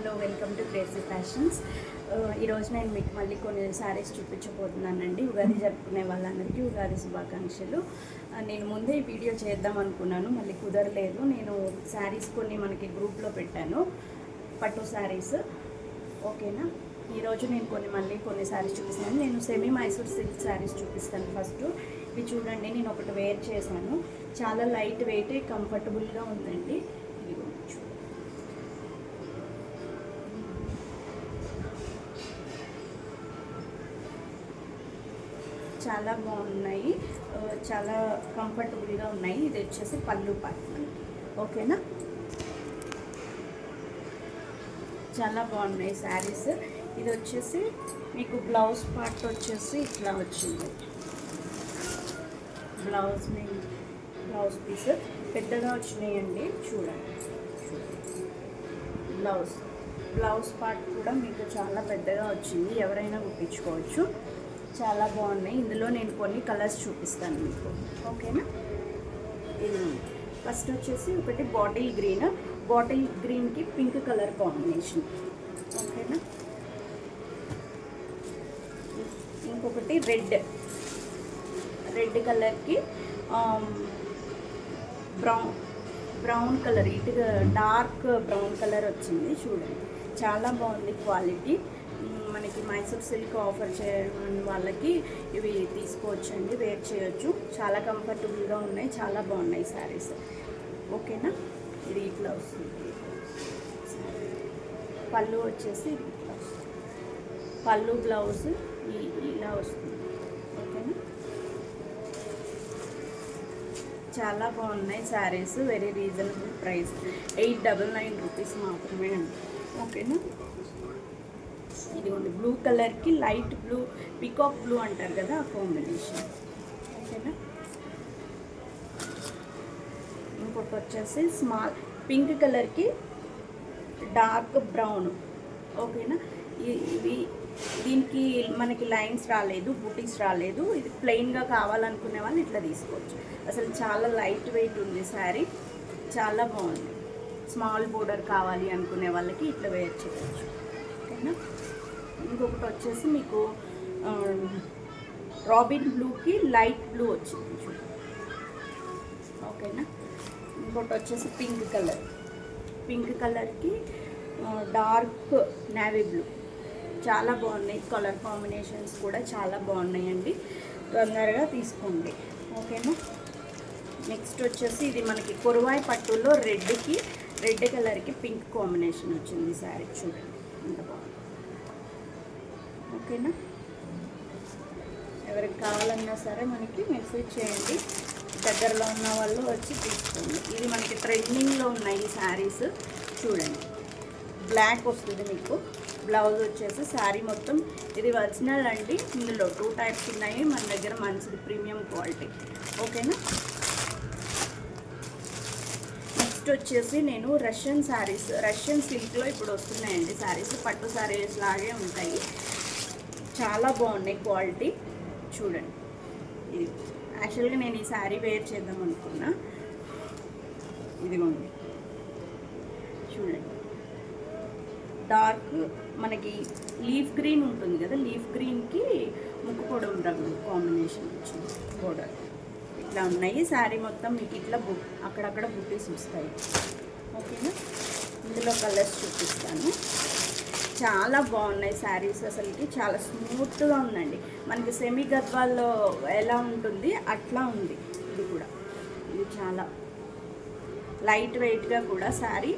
Hello welcome to crazy fashions. ఈరోజు నేను మీకు మళ్ళీ కొన్ని శారీస్ చూపించబోతున్నానండి. ఉగాది జరుపుకునే వాళ్ళందరికీ ఉగాది శుభాకాంక్షలు. నేను ముందే ఈ వీడియో చేద్దాం అనుకున్నాను, మళ్ళీ కుదరలేదు. నేను శారీస్ కొన్ని మనకి గ్రూప్లో పెట్టాను, పట్టు శారీస్. ఓకేనా, ఈరోజు నేను కొన్ని శారీస్ చూపిస్తాను. నేను సెమీ మైసూర్ సిల్క్ శారీస్ చూపిస్తాను. ఫస్ట్ ఇవి చూడండి, నేను ఒకటి వేర్ చేశాను. చాలా లైట్ వెయిట్, కంఫర్టబుల్గా ఉందండి. చాలా బాగున్నాయి, చాలా కంఫర్టబుల్గా ఉన్నాయి. ఇది వచ్చేసి పళ్ళు పార్ట్ మనకి. ఓకేనా, చాలా బాగున్నాయి శారీస్. ఇది వచ్చేసి మీకు బ్లౌజ్ పార్ట్ వచ్చేసి ఇట్లా వచ్చింది. బ్లౌజ్ పీస్ పెద్దగా వచ్చినాయండి, చూడండి. బ్లౌజ్ పార్ట్ కూడా మీకు చాలా పెద్దగా వచ్చింది, ఎవరైనా కుట్టించుకోవచ్చు. చాలా బాగున్నాయి. ఇందులో నేను కొన్ని కలర్స్ చూపిస్తాను మీకు. ఓకేనా, ఇది ఫస్ట్ వచ్చేసి ఒకటి బాటిల్ గ్రీన్కి పింక్ కలర్ కాంబినేషన్. ఓకేనా, ఇంకొకటి రెడ్ కలర్కి బ్రౌన్ కలర్, ఇటుగా డార్క్ బ్రౌన్ కలర్ వచ్చింది. చూడండి, చాలా బాగుంది క్వాలిటీ. మనకి మైసూర్ సిల్క్ ఆఫర్ చేయడం వాళ్ళకి ఇవి తీసుకోవచ్చండి, వేర్ చేయొచ్చు. చాలా కంఫర్టబుల్గా ఉన్నాయి, చాలా బాగున్నాయి శారీస్. ఓకేనా, ఇది ఇట్లా వస్తుంది. పళ్ళు వచ్చేసి ఇట్లా వస్తుంది, పళ్ళు బ్లౌజ్ ఇలా వస్తుంది. ఓకేనా, చాలా బాగున్నాయి saris. Very reasonable price, 899 rupees మాత్రమే అండి. ఓకేనా, ఇదిగోండి బ్లూ కలర్కి లైట్ బ్లూ, పికాక్ బ్లూ అంటారు కదా, ఆ కాంబినేషన్. ఓకేనా, ఇంకొకటి వచ్చేసి స్మాల్ పింక్ కలర్కి డార్క్ బ్రౌన్. ఓకేనా, దీనికి మనకి లైన్స్ రాలేదు, బూటీస్ రాలేదు. ఇది ప్లెయిన్గా కావాలనుకునే వాళ్ళు ఇట్లా తీసుకోవచ్చు. అసలు చాలా లైట్ వెయిట్ ఉంది శారీ, చాలా బాగుంది. స్మాల్ బోర్డర్ కావాలి అనుకునే వాళ్ళకి ఇట్లా వేర్ చేయవచ్చు. ఓకేనా, ఇంకొకటి వచ్చేసి మీకు రాబిన్ బ్లూకి లైట్ బ్లూ వచ్చింది, చూడండి. ఓకేనా, ఇంకొకటి వచ్చేసి పింక్ కలర్కి డార్క్ నేవీ బ్లూ. చాలా బాగున్నాయి, కలర్ కాంబినేషన్స్ కూడా చాలా బాగున్నాయండి. తొందరగా తీసుకోండి. ఓకేనా, నెక్స్ట్ వచ్చేసి ఇది మనకి కొరువాయి పట్టులో రెడ్ కలర్కి పింక్ కాంబినేషన్ వచ్చింది శారీ. చూడండి ఎంత బాగుంది. ఓకేనా, ఎవరికి కావాలన్నా సరే మనకి మెసేజ్ చేయండి, దగ్గరలో ఉన్న వాళ్ళు వచ్చి తీసుకోండి. ఇది మనకి ట్రెండింగ్లో ఉన్నాయి ఈ శారీస్. చూడండి, బ్లాక్ వస్తుంది మీకు. బ్లౌజ్ వచ్చేసి శారీ మొత్తం ఇది ఒరిజినల్ అండి. ఇందులో 2 టైప్స్ ఉన్నాయి మన దగ్గర, మంచిది ప్రీమియం క్వాలిటీ. ఓకేనా, నెక్స్ట్ వచ్చేసి నేను రష్యన్ సిల్క్లో ఇప్పుడు వస్తున్నాయండి శారీస్. పట్టు శారీస్ లాగే ఉంటాయి, చాలా బాగున్నాయి క్వాలిటీ. చూడండి, ఇది యాక్చువల్గా నేను ఈ శారీ వేర్ చేద్దాం అనుకున్నా. ఇదిగోండి, చూడండి, డార్క్ మనకి లీఫ్ గ్రీన్ ఉంటుంది కదా, లీఫ్ గ్రీన్కి ముక్కు పొడవు రంగు కాంబినేషన్ వచ్చింది. బోర్డర్ ఇట్లా ఉన్నాయి. శారీ మొత్తం మీకు ఇట్లా అక్కడక్కడ బుట్టీస్ వస్తాయి. ఓకేనా, ఇందులో కలర్స్ చూపిస్తాను. చాలా బాగున్నాయి శారీస్, అసలుకి చాలా స్మూత్గా ఉందండి. మనకి సెమీ గద్వాల్లో ఎలా ఉంటుంది అట్లా ఉంది. ఇది చాలా లైట్ వెయిట్గా కూడా శారీ,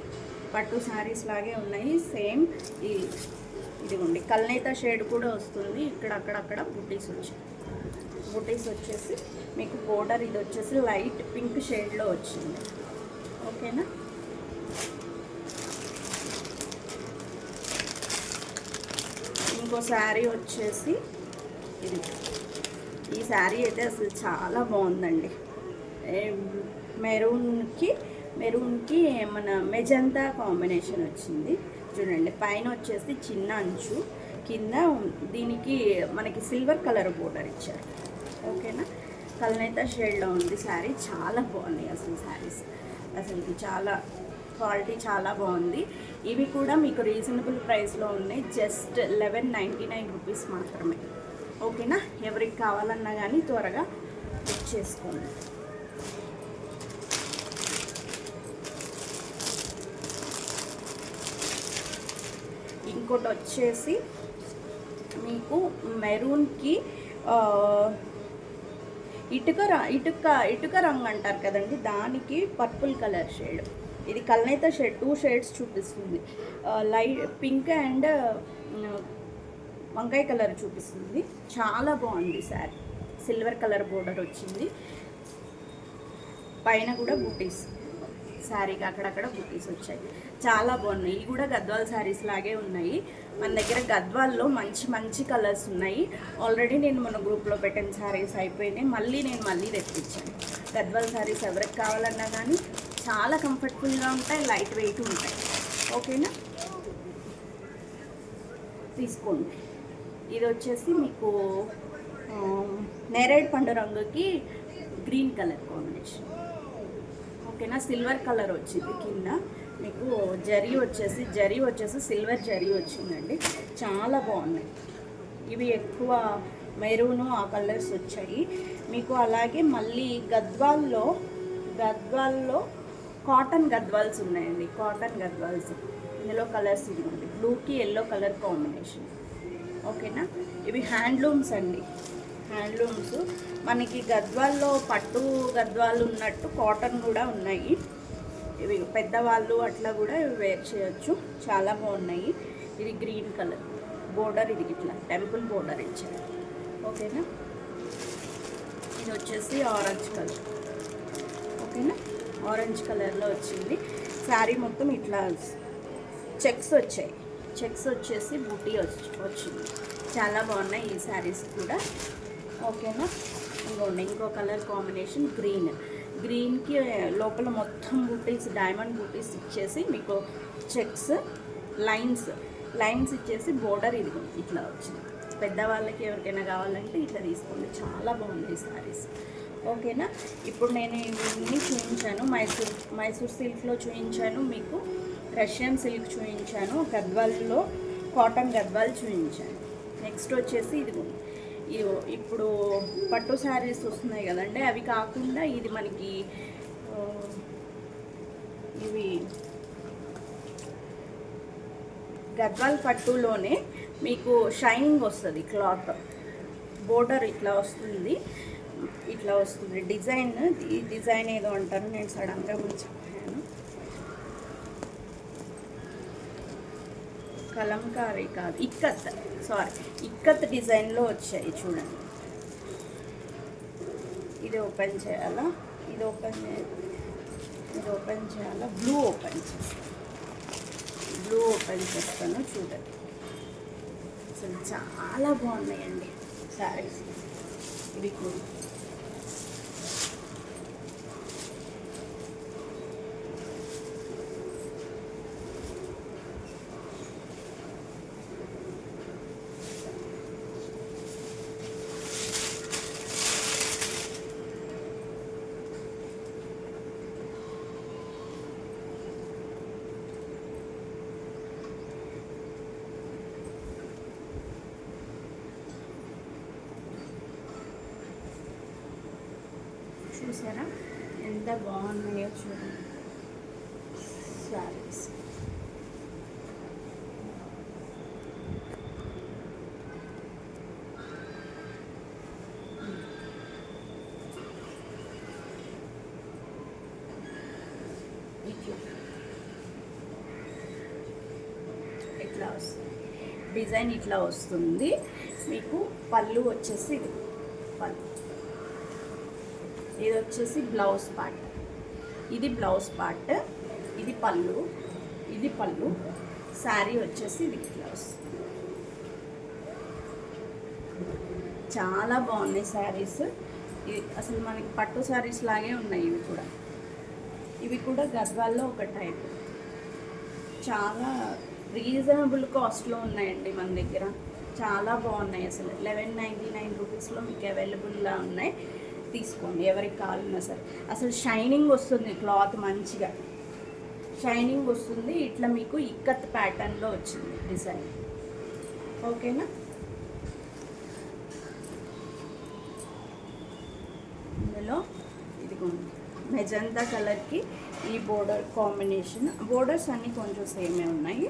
పట్టు శారీస్ లాగే ఉన్నాయి. సేమ్ ఇదిగోండి, కల్నేత షేడ్ కూడా వస్తుంది. అక్కడక్కడ బుటీస్ వచ్చేసి మీకు బోర్డర్ ఇది వచ్చేసి లైట్ పింక్ షేడ్లో వచ్చింది. ఓకేనా, ఇంకో శారీ వచ్చేసి ఈ శారీ అయితే అసలు చాలా బాగుందండి. మెరూన్కి మన మెజంతా కాంబినేషన్ వచ్చింది. చూడండి, పైన వచ్చేసి చిన్న అంచు, కింద దీనికి మనకి సిల్వర్ కలర్ బోర్డర్ ఇచ్చారు. ఓకేనా, కల్నేత షేడ్లో ఉంది శారీ. చాలా బాగున్నాయి అసలు శారీస్, అసలుకి చాలా క్వాలిటీ చాలా బాగుంది. ఇవి కూడా మీకు రీజనబుల్ ప్రైస్లో ఉన్నాయి, జస్ట్ 1199 రూపీస్ మాత్రమే. ఓకేనా, ఎవరికి కావాలన్నా కానీ త్వరగా బుక్ చేసుకోండి. ఇంకోటి వచ్చేసి మీకు మెరూన్కి ఇటుక రంగు అంటారు కదండి, దానికి పర్పుల్ కలర్ షేడ్. ఇది కల్నేత షేడ్, 2 షేడ్స్ చూపిస్తుంది. లైట్ పింక్ అండ్ వంకాయ కలర్ చూపిస్తుంది. చాలా బాగుంది శారీ. సిల్వర్ కలర్ బోర్డర్ వచ్చింది, పైన కూడా బూటీస్, శారీకి అక్కడక్కడ బూటీస్ వచ్చాయి. చాలా బాగున్నాయి. ఇవి కూడా గద్వాల్ శారీస్ లాగే ఉన్నాయి. మన దగ్గర గద్వాల్లో మంచి మంచి కలర్స్ ఉన్నాయి. ఆల్రెడీ నేను మన గ్రూప్లో పెట్టిన శారీస్ అయిపోయినాయి, మళ్ళీ తెప్పించాను. గద్వాల్ శారీస్ ఎవరికి కావాలన్నా కానీ చాలా కంఫర్టబుల్గా ఉంటాయి, లైట్ వెయిట్ ఉంటాయి. ఓకేనా, తీసుకోండి. ఇది వచ్చేసి మీకు నేరేడు పండు రంగుకి గ్రీన్ కలర్ కాంబినేషన్. ఓకేనా, సిల్వర్ కలర్ వచ్చింది. కింద మీకు జరీ వచ్చేసి సిల్వర్ జరీ వచ్చిందండి. చాలా బాగున్నాయి. ఇవి ఎక్కువ మెరూను ఆ కలర్స్ వచ్చాయి మీకు. అలాగే మళ్ళీ గద్వాల్లో కాటన్ గద్వాల్స్ ఉన్నాయండి. కాటన్ గద్వాల్స్ ఇందులో కలర్స్ ఇవ్వండి, బ్లూకి ఎల్లో కలర్ కాంబినేషన్. ఓకేనా, ఇవి హ్యాండ్లూమ్స్ అండి. హ్యాండ్లూమ్స్ మనకి గద్వాల్లో పట్టు గద్వాలు ఉన్నట్టు కాటన్ కూడా ఉన్నాయి. ఇవి పెద్దవాళ్ళు అట్లా కూడా వేర్ చేయొచ్చు, చాలా బాగున్నాయి. ఇది గ్రీన్ కలర్ బోర్డర్, ఇది ఇట్లా టెంపుల్ బోర్డర్ ఇచ్చారు. ఓకేనా, ఇది వచ్చేసి ఆరెంజ్ కలర్. ఓకేనా, ఆరెంజ్ కలర్లో వచ్చింది. శారీ మొత్తం ఇట్లా చెక్స్ వచ్చాయి. చెక్స్ వచ్చేసి బూటీ వచ్చింది. చాలా బాగున్నాయి ఈ శారీస్ కూడా. ఓకేనా, ఇంకో కలర్ కాంబినేషన్ గ్రీన్కి లోపల మొత్తం బూటీస్, డైమండ్ బూటీస్ ఇచ్చేసి మీకు చెక్స్ లైన్స్ ఇచ్చేసి బోర్డర్ ఇది ఇట్లా వచ్చింది. పెద్దవాళ్ళకి ఎవరికైనా కావాలంటే ఇట్లా తీసుకోండి, చాలా బాగుంది ఈ శారీస్. ఓకేనా, ఇప్పుడు నేను ఇవన్నీ చూపించాను. మైసూర్ సిల్క్లో చూపించాను, మీకు రష్యన్ సిల్క్ చూపించాను, గద్వాల్లో కాటన్ గద్వాల్ చూపించాను. నెక్స్ట్ వచ్చేసి ఇది ఇప్పుడు పట్టు శారీస్ వస్తున్నాయి కదండి, అవి కాకుండా ఇది మనకి ఇవి గద్వాల్ పట్టులోనే మీకు షైనింగ్ వస్తుంది. క్లాత్ బోర్డర్ ఇట్లా వస్తుంది డిజైన్. ఈ డిజైన్ ఏదో అంటారు, నేను సడన్గా మర్చిపోయాను. కలంకారీ కాదు, ఇక్కత్ డిజైన్లో వచ్చాయి చూడండి. ఇది ఓపెన్ చేయాలా, బ్లూ ఓపెన్ చేస్తాను చూడండి. అసలు చాలా బాగున్నాయండి శారీస్ ఇవి కూడా. చూసారా ఎంత బాగున్నాయో చూడండి శారీస్. ఇట్లా వస్తుంది డిజైన్, ఇట్లా వస్తుంది మీకు. పళ్ళు వచ్చేసి పళ్ళు, ఇది వచ్చేసి బ్లౌజ్ పార్ట్, ఇది పళ్ళు, శారీ వచ్చేసి ఇది బ్లౌజ్. చాలా బాగున్నాయి శారీస్. అసలు మనకి పట్టు శారీస్ లాగే ఉన్నాయి ఇవి కూడా గద్వాల్లో ఒక టైప్. చాలా రీజనబుల్ కాస్ట్లో ఉన్నాయండి మన దగ్గర, చాలా బాగున్నాయి. అసలు 1199 రూపీస్లో మీకు అవైలబుల్గా ఉన్నాయి. తీసుకోండి ఎవరికి కావాలన్నా సరే. అసలు షైనింగ్ వస్తుంది క్లాత్, మంచిగా షైనింగ్ వస్తుంది. ఇట్లా మీకు ఇక్కత్ ప్యాటర్న్లో వచ్చింది డిజైన్. ఓకేనా? ఇందులో ఇదిగోండి మెజంతా కలర్కి ఈ బోర్డర్ కాంబినేషన్. బోర్డర్స్ అన్నీ కొంచెం సేమే ఉన్నాయి,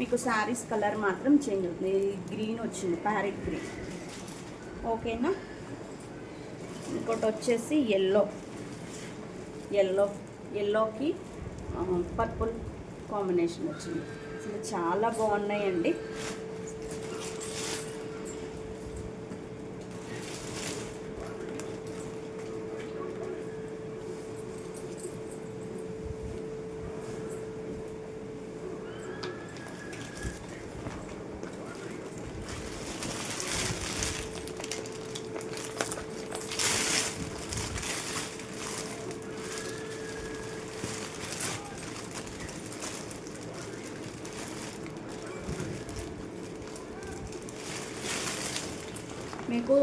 మీకు శారీస్ కలర్ మాత్రం చేంజ్ అవుతుంది. గ్రీన్ వచ్చింది, ప్యారెట్ గ్రీన్. ఓకేనా? ఇంకోటి వచ్చేసి ఎల్లోకి పర్పుల్ కాంబినేషన్ వచ్చింది. అసలు చాలా బాగున్నాయండి. మీకు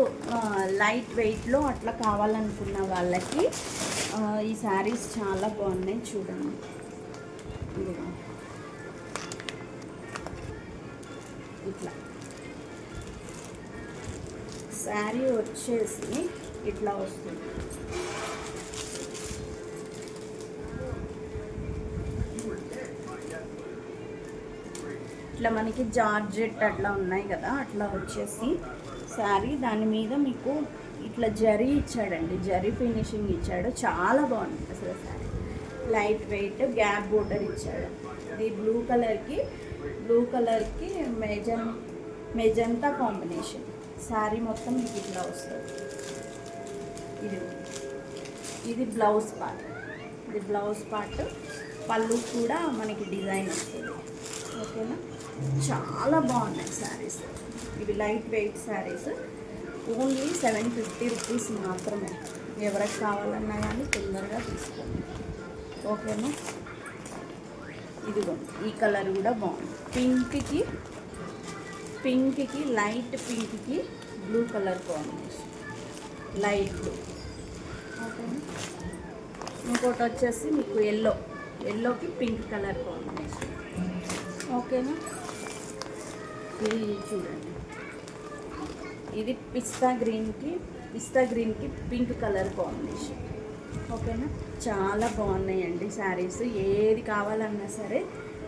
లైట్ వెయిట్లో అట్లా కావాలనుకున్న వాళ్ళకి ఈ శారీస్ చాలా బాగున్నాయి. చూడండి, ఇట్లా శారీ వచ్చేసి ఇట్లా వస్తుంది. ఇట్లా మనకి జార్జెట్ అట్లా ఉన్నాయి కదా, అట్లా వచ్చేసి శారీ దాని మీద మీకు ఇట్లా జరీ ఇచ్చాడండి, జరీ ఫినిషింగ్ ఇచ్చాడు. చాలా బాగుంది అసలు sari. Light weight gap border ఇచ్చాడు. ఇది బ్లూ కలర్కి మెజంతా కాంబినేషన్. శారీ మొత్తం మీకు ఇట్లా వస్తుంది. ఇది బ్లౌజ్ పార్ట్. పళ్ళు కూడా మనకి డిజైన్ వస్తుంది. ఓకేనా? చాలా బాగున్నాయి శారీస్. ఇవి light weight saris. Only 750 rupees మాత్రమే. ఎవరికి కావాలన్నా కానీ తొందరగా తీసుకోండి. ఓకేనా? ఇదిగో ఈ కలర్ కూడా బాగుంది. పింక్కి లైట్ పింక్కి blue colour combination, light blue. ఓకేనా? ఇంకోటి వచ్చేసి మీకు ఎల్లోకి పింక్ కలర్ కాంబినేషన్. ఓకేనా? ఇది చూడండి, ఇది పిస్తా గ్రీన్కి పింక్ కలర్ కాంబినేషన్. ఓకేనా? చాలా బాగున్నాయండి శారీస్. ఏది కావాలన్నా సరే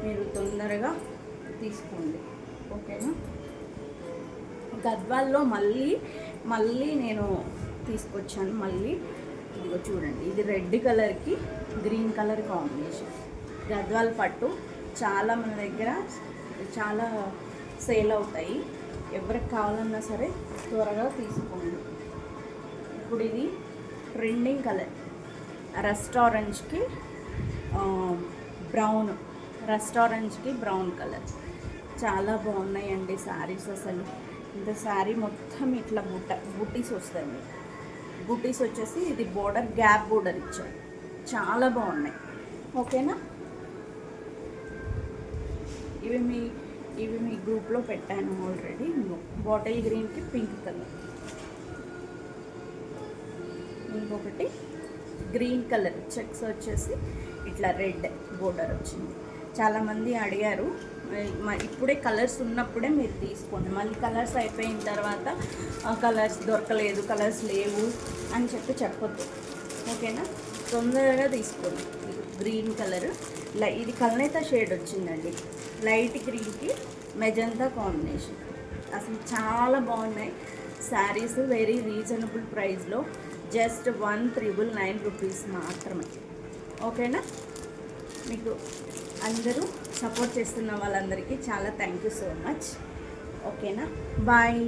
మీరు తొందరగా తీసుకోండి. ఓకేనా? గద్వాల్లో మళ్ళీ నేను తీసుకొచ్చాను. మళ్ళీ ఇదిగో చూడండి, ఇది రెడ్ కలర్కి గ్రీన్ కలర్ కాంబినేషన్. గద్వాల్ పట్టు చాలా మన దగ్గర చాలా సేల్ అవుతాయి. ఎవరికి కావాలన్నా సరే త్వరగా తీసుకోండి. ఇప్పుడు ఇది ట్రెండింగ్ కలర్ రస్ట్ ఆరెంజ్కి బ్రౌన్ కలర్. చాలా బాగున్నాయండి శారీస్. అసలు ఇంత శారీ మొత్తం ఇట్లా బుటీస్ వస్తాయి. బుటీస్ వచ్చేసి ఇది బోర్డర్ గ్యాప్ బోర్డర్ ఇచ్చారు. చాలా బాగున్నాయి. ఓకేనా? ఇవి మీ గ్రూప్లో పెట్టాను ఆల్రెడీ. బాటిల్ గ్రీన్కి పింక్ కలర్, ఇంకొకటి గ్రీన్ కలర్ చెక్స్ వచ్చేసి ఇట్లా రెడ్ బోర్డర్ వచ్చింది. చాలామంది అడిగారు, ఇప్పుడే కలర్స్ ఉన్నప్పుడే మీరు తీసుకోండి. మళ్ళీ కలర్స్ అయిపోయిన తర్వాత కలర్స్ దొరకలేదు, కలర్స్ లేవు అని చెప్పొద్దు. ఓకేనా? తొందరగా తీసుకోండి. గ్రీన్ కలర్, ఇది కల్నేత షేడ్ వచ్చిందండి. లైట్ గ్రీన్కి మెజంతా కాంబినేషన్. అసలు చాలా బాగున్నాయి శారీస్. వెరీ రీజనబుల్ ప్రైస్లో, జస్ట్ 1999 రూపీస్ మాత్రమే. ఓకేనా? మీకు అందరూ సపోర్ట్ చేస్తున్న వాళ్ళందరికీ చాలా థ్యాంక్ యూ సో మచ్. ఓకేనా? బాయ్.